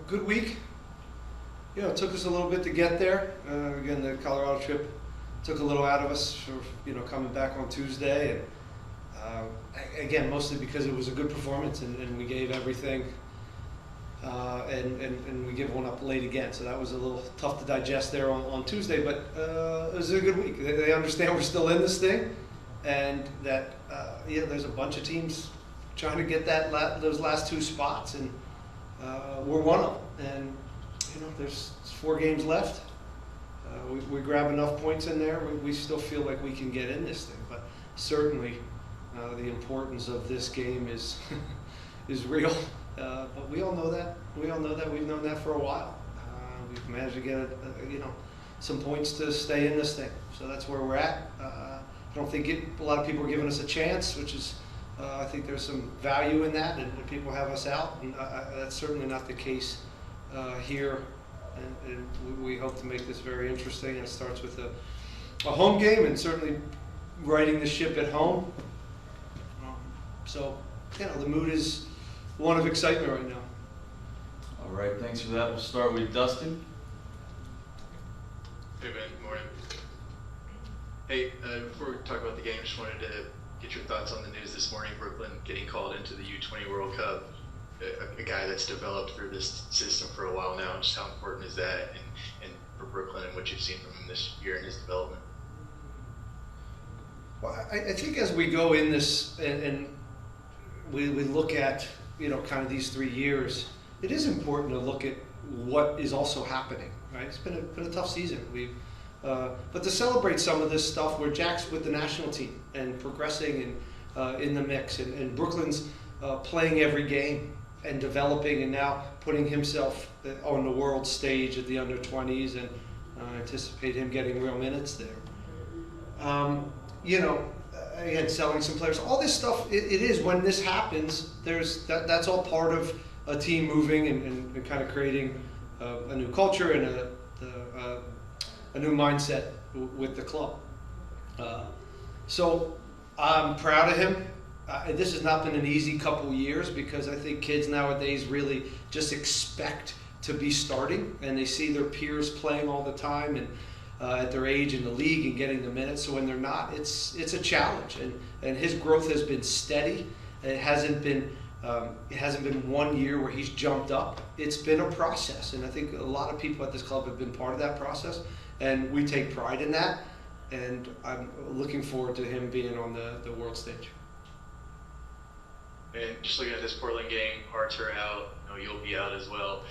Good week. It took us a little bit to get there. Again, the Colorado trip took a little out of us for coming back on Tuesday, and again, mostly because it was a good performance and we gave everything, and we give one up late again. So that was a little tough to digest there on Tuesday, but it was a good week. They understand we're still in this thing, and that there's a bunch of teams trying to get those last two spots, and we're one of them. And there's 4 games left. We grab enough points in there. We still feel like we can get in this thing, but certainly the importance of this game is is real. But we all know that. We've known that for a while. We've managed to get some points to stay in this thing. So that's where we're at. I don't think a lot of people are giving us a chance, which is I think there's some value in that, and people have us out. And that's certainly not the case here. And we hope to make this very interesting. It starts with a home game, and certainly righting the ship at home. So the mood is one of excitement right now. All right, thanks for that. We'll start with Dustin. Hey Ben, good morning. Hey, before we talk about the game, just wanted to get your thoughts on the news this morning. Brooklyn getting called into the U20 World Cup. A guy that's developed through this system for a while now. Just how important is that, and for Brooklyn and what you've seen from him this year in his development? Well, I think as we go in this and we look at kind of these 3 years, it is important to look at what is also happening. Right, it's been a tough season. But to celebrate some of this stuff, where Jack's with the national team and progressing and in the mix, and Brooklyn's playing every game and developing, and now putting himself on the world stage at the under-20s, and anticipate him getting real minutes there. Again, selling some players, all this stuff. It is, when this happens, that's all part of a team moving and kind of creating a new culture and a new mindset with the club. So I'm proud of him. This has not been an easy couple years, because I think kids nowadays really just expect to be starting, and they see their peers playing all the time and at their age in the league and getting the minutes. So when they're not, it's a challenge. And his growth has been steady. It hasn't been 1 year where he's jumped up. It's been a process, and I think a lot of people at this club have been part of that process, and we take pride in that. And I'm looking forward to him being on the world stage. And just looking at this Portland game, Artur out, you'll be out as well.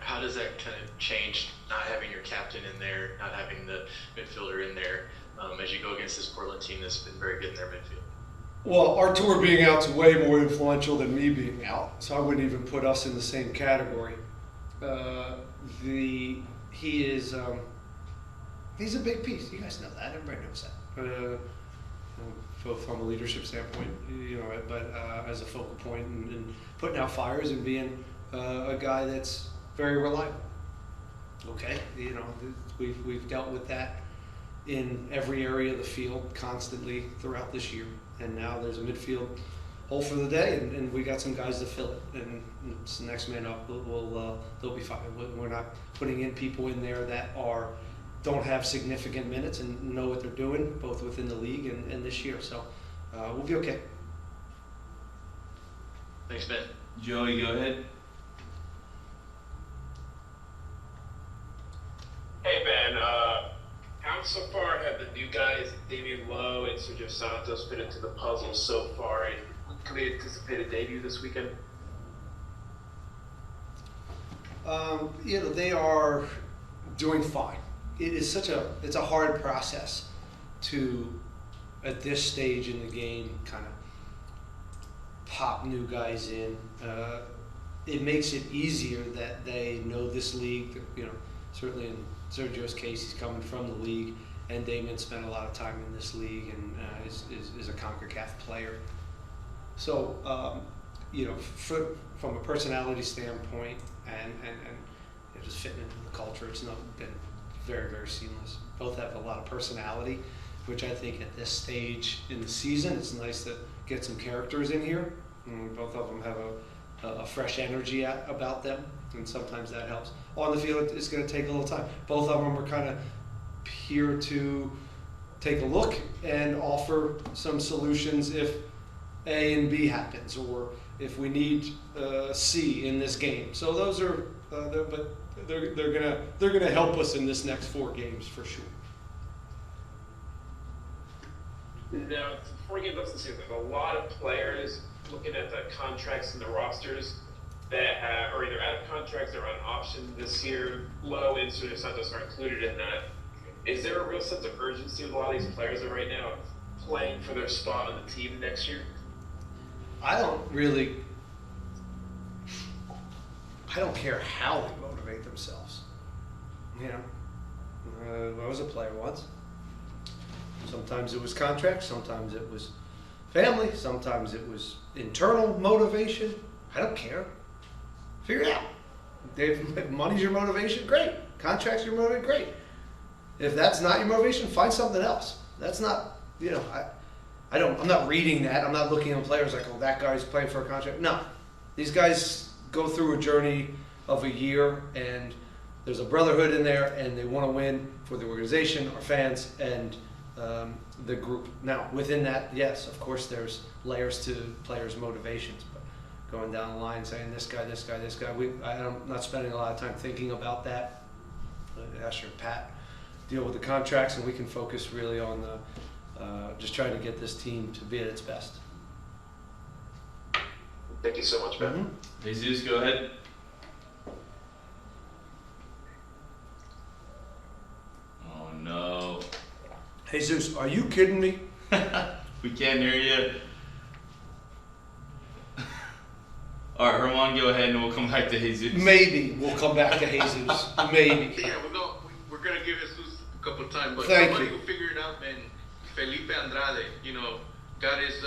How does that kind of change, not having your captain in there, not having the midfielder in there, as you go against this Portland team that's been very good in their midfield? Well, Artur being out is way more influential than me being out, so I wouldn't even put us in the same category. He's a big piece. You guys know that. Everybody knows that. Both from a leadership standpoint, but as a focal point and putting out fires and being a guy that's very reliable. Okay, we've dealt with that in every area of the field constantly throughout this year, and now there's a midfield hole for the day, and we got some guys to fill it, and it's the next man up. They'll be fine. We're not putting in people in there that don't have significant minutes and know what they're doing, both within the league and this year. So we'll be okay. Thanks, Ben. Joey, go ahead. Hey Ben, how so far have the new guys, Damian Lowe and Sergio Santos, fit into the puzzle so far? And can we anticipate a debut this weekend? They are doing fine. It's a hard process to, at this stage in the game, kind of pop new guys in. It makes it easier that they know this league. Certainly in Sergio's case, he's coming from the league, and Damon spent a lot of time in this league and is a CONCACAF player. So, from a personality standpoint and just fitting into the culture, it's not been very, very seamless. Both have a lot of personality, which I think at this stage in the season, it's nice to get some characters in here. And both of them have a fresh energy about them, and sometimes that helps. On the field, it's going to take a little time. Both of them are kind of here to take a look and offer some solutions if A and B happens, or if we need C in this game. So those are, but they're gonna help us in this next 4 games for sure. Now, before we get to the season, there's a lot of players looking at the contracts and the rosters that are either out of contracts or on option this year. Lowe and Sergio Santos are included in that. Is there a real sense of urgency with a lot of these players that right now playing for their spot on the team next year? I don't care how they motivate themselves. You know, I was a player once. Sometimes it was contracts, sometimes it was family, sometimes it was internal motivation. I don't care. Figure it out. If money's your motivation, great. Contracts your motivation, great. If that's not your motivation, find something else. That's not, you know, I'm not reading that. I'm not looking at players like, oh, that guy's playing for a contract. No. These guys go through a journey of a year, and there's a brotherhood in there, and they want to win for the organization, our fans, and the group. Now, within that, yes, of course, there's layers to players' motivations, but going down the line saying this guy, I'm not spending a lot of time thinking about that. Asher and Pat deal with the contracts, and we can focus really on the just trying to get this team to be at its best. Thank you so much, Ben. Mm-hmm. Jesus, go ahead. Oh no. Jesus, are you kidding me? We can't hear you. All right, Herman, go ahead, and we'll come back to Jesus. Maybe we'll come back to Jesus. Maybe. Yeah, we're gonna give Jesus a couple times, but Thank nobody you. will figure it out, man. Felipe Andrade, got his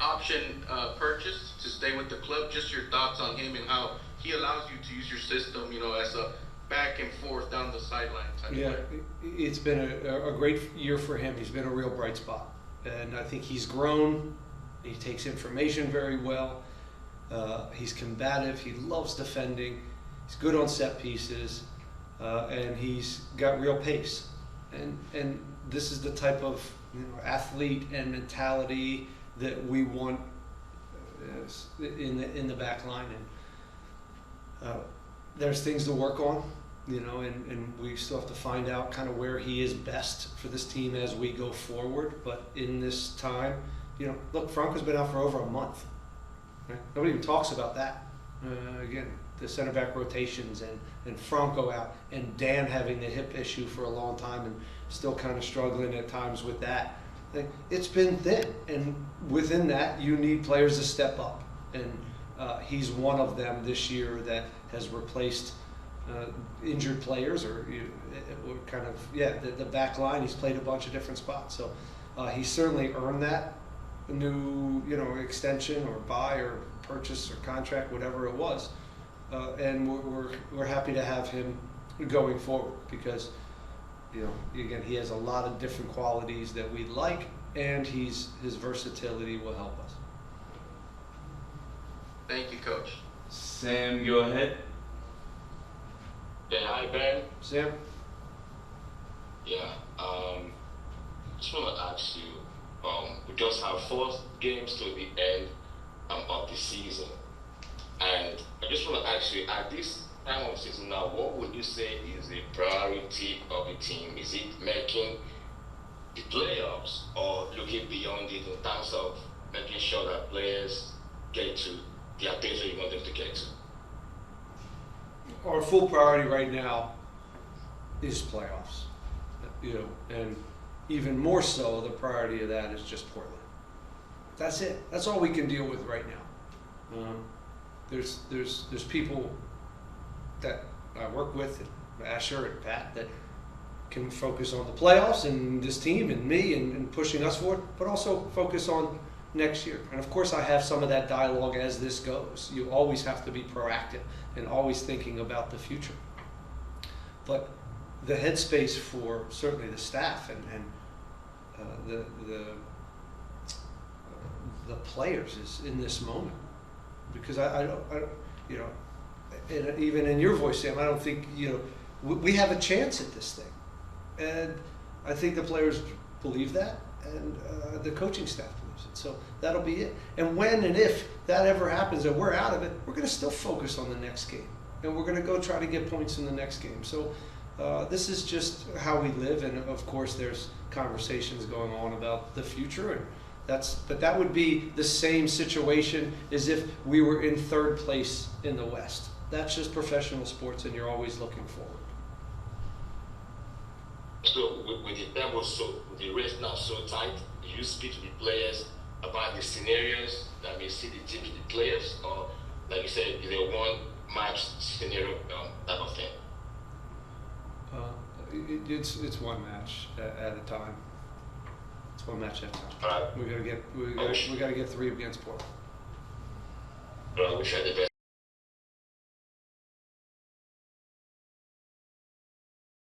option purchase to stay with the club. Just your thoughts on him and how he allows you to use your system, as a back and forth down the sideline type Yeah, player. it's been a great year for him. He's been a real bright spot, and I think he's grown. He takes information very well. He's combative. He loves defending. He's good on set pieces, and he's got real pace. And this is the type of athlete and mentality that we want in the back line. And there's things to work on, and we still have to find out kind of where he is best for this team as we go forward. But in this time, look, Franco's been out for over a month. Right? Nobody even talks about that. Again, the center back rotations and Franco out, and Dan having the hip issue for a long time and still kind of struggling at times with that. It's been thin, and within that, you need players to step up. And he's one of them this year that has replaced injured players, or kind of, the back line. He's played a bunch of different spots. So he's certainly earned that new, extension or buy or purchase or contract, whatever it was. And we're happy to have him going forward because, again, he has a lot of different qualities that we like, and his versatility will help us. Thank you, Coach. Sam, go ahead. Yeah, hi Ben. Sam? Yeah, just want to ask you, we just have 4 games to the end of the season, and I just want to ask you, at this time of the season now, what would you say is the priority of the team? Is it making the playoffs or looking beyond it in terms of making sure that players get to the attention you want them to get to? Our full priority right now is playoffs, and even more so, the priority of that is just Portland. That's it. That's all we can deal with right now. There's people that I work with, Asher and Pat, that can focus on the playoffs and this team and me and pushing us forward, but also focus on next year. And of course, I have some of that dialogue as this goes. You always have to be proactive and always thinking about the future. But the headspace for certainly the staff and the players is in this moment. because I don't, you know, and even in your voice, Sam, I don't think, you know, we have a chance at this thing. And I think the players believe that, and the coaching staff believes it. So that'll be it. And when and if that ever happens and we're out of it, we're going to still focus on the next game. And we're going to go try to get points in the next game. So this is just how we live. And of course, there's conversations going on about the future. And but that would be the same situation as if we were in third place in the West. That's just professional sports, and you're always looking forward. So with the table, so the race now so tight, do you speak to the players about the scenarios that may see the team to the players, or like you said, is there one match scenario type of thing? It's one match at a time. It's one match at a time. All right. We gotta get 3 against Portland. Well, I wish you had the best.